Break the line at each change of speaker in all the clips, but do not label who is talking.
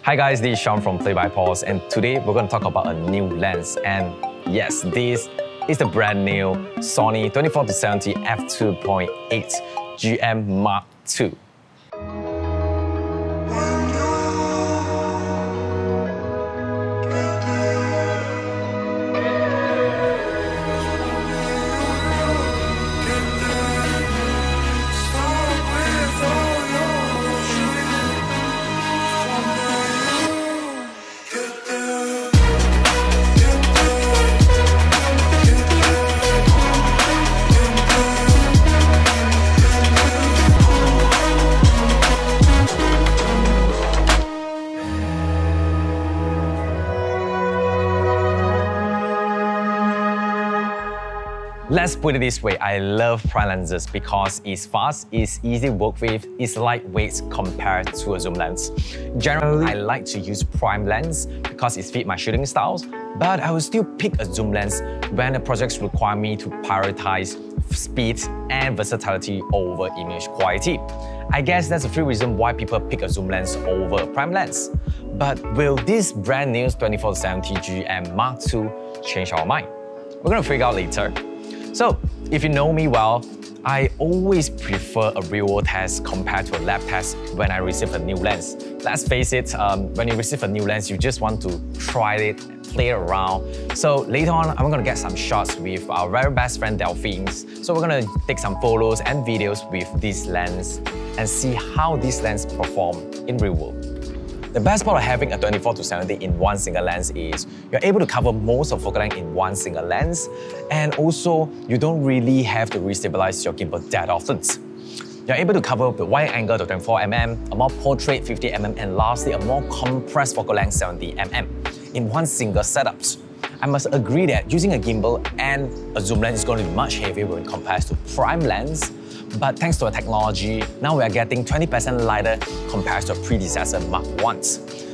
Hi guys, this is Sean from Play by Pause, and today we're going to talk about a new lens. And yes, this is the brand new Sony 24-70 f2.8 GM Mark II. Let's put it this way, I love prime lenses because it's fast, it's easy to work with, it's lightweight compared to a zoom lens. Generally, I like to use prime lens because it fits my shooting styles, but I will still pick a zoom lens when the projects require me to prioritize speed and versatility over image quality. I guess that's a few reasons why people pick a zoom lens over a prime lens. But will this brand new 24-70 GM Mark II change our mind? We're gonna figure out later. So, if you know me well, I always prefer a real-world test compared to a lab test when I receive a new lens. Let's face it, when you receive a new lens, you just want to try it, play around. So later on, I'm gonna get some shots with our very best friend Delphine. So we're gonna take some photos and videos with this lens and see how this lens perform in real world. The best part of having a 24-70 in one single lens is you're able to cover most of focal length in one single lens, and also you don't really have to restabilize your gimbal that often. You're able to cover the wide angle to 24mm, a more portrait 50mm, and lastly a more compressed focal length 70mm in one single setup. I must agree that using a gimbal and a zoom lens is going to be much heavier when compared to prime lens. But thanks to our technology, now we are getting 20% lighter compared to a predecessor Mark I.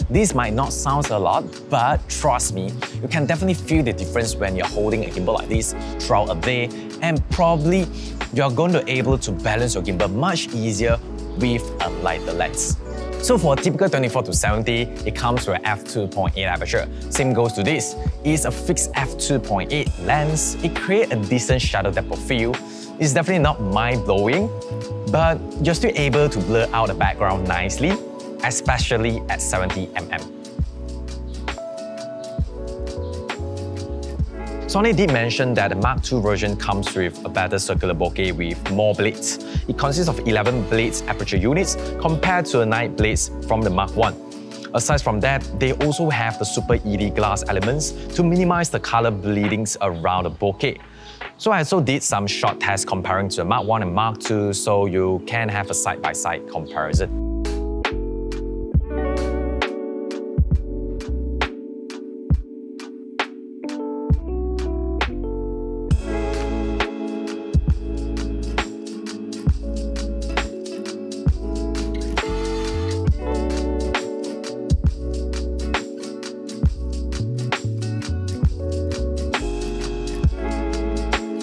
This might not sound a lot, but trust me, you can definitely feel the difference when you're holding a gimbal like this throughout a day, and probably you're going to be able to balance your gimbal much easier with a lighter lens. So for a typical 24-70, it comes with an f2.8 aperture. Same goes to this. It's a fixed f2.8 lens. It creates a decent shadow depth of field. It's definitely not mind-blowing, but you're still able to blur out the background nicely, especially at 70mm. Sony did mention that the Mark II version comes with a better circular bokeh with more blades. It consists of 11 blades aperture units compared to the 9 blades from the Mark I. Aside from that, they also have the Super ED glass elements to minimize the color bleedings around the bokeh. So I also did some short tests comparing to the Mark I and Mark II, so you can have a side-by-side comparison.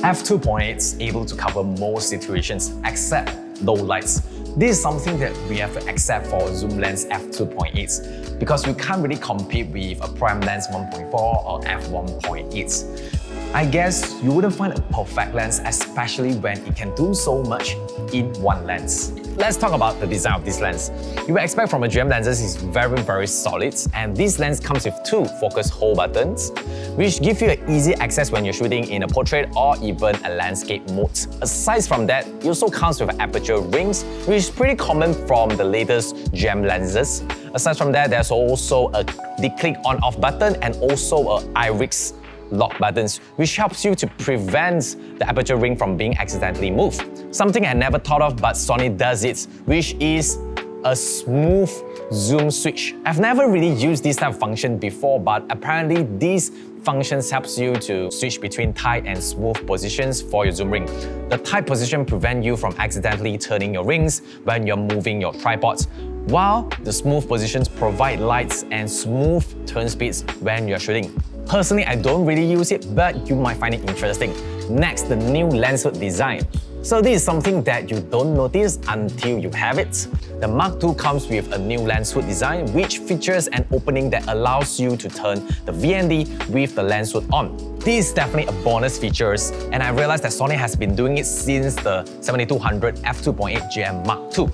f2.8 is able to cover most situations except low lights. This is something that we have to accept for a zoom lens f2.8 because we can't really compete with a prime lens 1.4 or f1.8. I guess you wouldn't find a perfect lens, especially when it can do so much in one lens. Let's talk about the design of this lens. You would expect from a GM lenses is very solid, and this lens comes with 2 focus hold buttons, which give you an easy access when you're shooting in a portrait or even a landscape mode. Aside from that, it also comes with aperture rings, which is pretty common from the latest GM lenses. Aside from that, there's also the click on-off button and also a iris lock buttons, which helps you to prevent the aperture ring from being accidentally moved. Something I never thought of, but Sony does it, which is a smooth zoom switch. I've never really used this type of function before, but apparently these functions helps you to switch between tight and smooth positions for your zoom ring. The tight position prevents you from accidentally turning your rings when you're moving your tripods, while the smooth positions provide lights and smooth turn speeds when you're shooting. Personally, I don't really use it, but you might find it interesting. Next, the new lens hood design. So this is something that you don't notice until you have it. The Mark II comes with a new lens hood design which features an opening that allows you to turn the VND with the lens hood on. This is definitely a bonus feature, and I realized that Sony has been doing it since the 7200 F2.8 GM Mark II.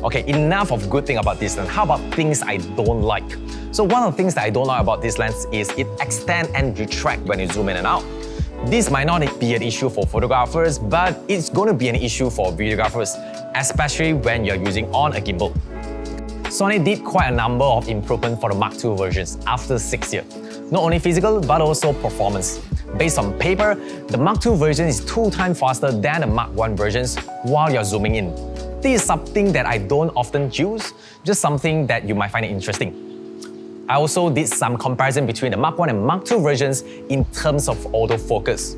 Okay, enough of good thing about this lens. How about things I don't like? So one of the things that I don't like about this lens is it extends and retracts when you zoom in and out. This might not be an issue for photographers, but it's going to be an issue for videographers, especially when you're using on a gimbal. Sony did quite a number of improvements for the Mark II versions after 6 years. Not only physical, but also performance. Based on paper, the Mark II version is 2 times faster than the Mark I versions while you're zooming in. This is something that I don't often use, just something that you might find interesting. I also did some comparison between the Mark I and Mark II versions in terms of autofocus.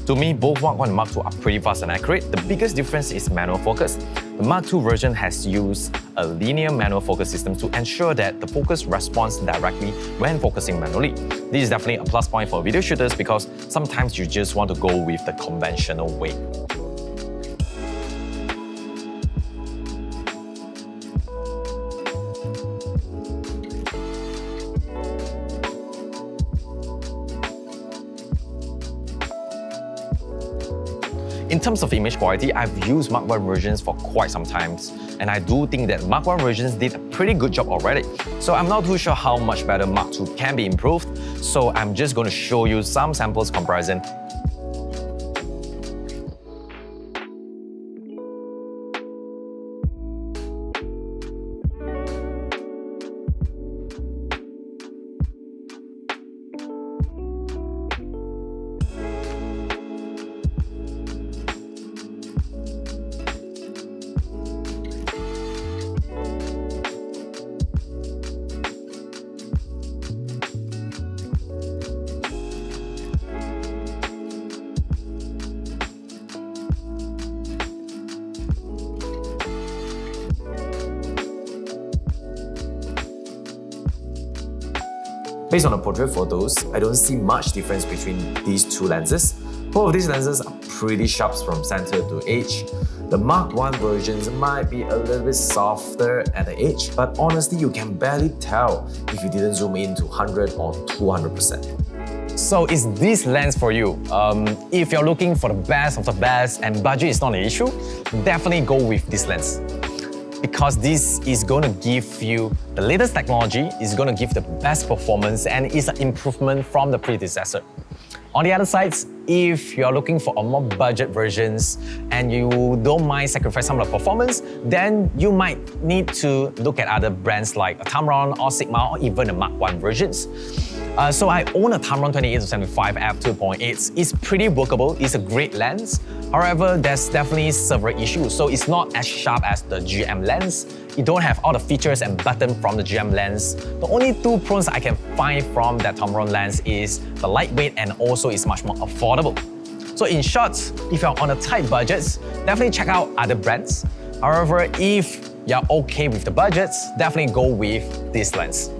To me, both Mark I and Mark II are pretty fast and accurate. The biggest difference is manual focus. The Mark II version has used a linear manual focus system to ensure that the focus responds directly when focusing manually. This is definitely a plus point for video shooters because sometimes you just want to go with the conventional way. In terms of image quality, I've used Mark I versions for quite some time, and I do think that Mark I versions did a pretty good job already. So I'm not too sure how much better Mark II can be improved, so I'm just going to show you some samples comparison. Based on the portrait photos, I don't see much difference between these two lenses. Both of these lenses are pretty sharp from center to edge. The Mark I versions might be a little bit softer at the edge, but honestly you can barely tell if you didn't zoom in to 100 or 200%. So is this lens for you? If you're looking for the best of the best and budget is not an issue, definitely go with this lens. Because this is going to give you the latest technology, it's going to give the best performance, and it's an improvement from the predecessor. On the other side, if you're looking for a more budget versions and you don't mind sacrificing some of the performance, then you might need to look at other brands like Tamron or Sigma or even the Mark I versions. So I own a Tamron 28-75 f2.8. It's pretty workable, it's a great lens. However, there's definitely several issues. So it's not as sharp as the GM lens. You don't have all the features and buttons from the GM lens. The only two pros I can find from that Tamron lens is the lightweight and also it's much more affordable. So in short, if you're on a tight budget, definitely check out other brands. However, if you're okay with the budgets, definitely go with this lens.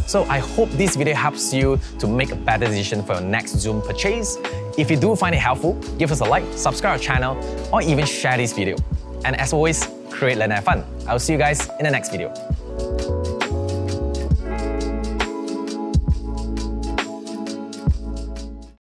So I hope this video helps you to make a better decision for your next zoom purchase. If you do find it helpful, give us a like, subscribe our channel, or even share this video. And as always, create, learn, and have fun. I'll see you guys in the next video.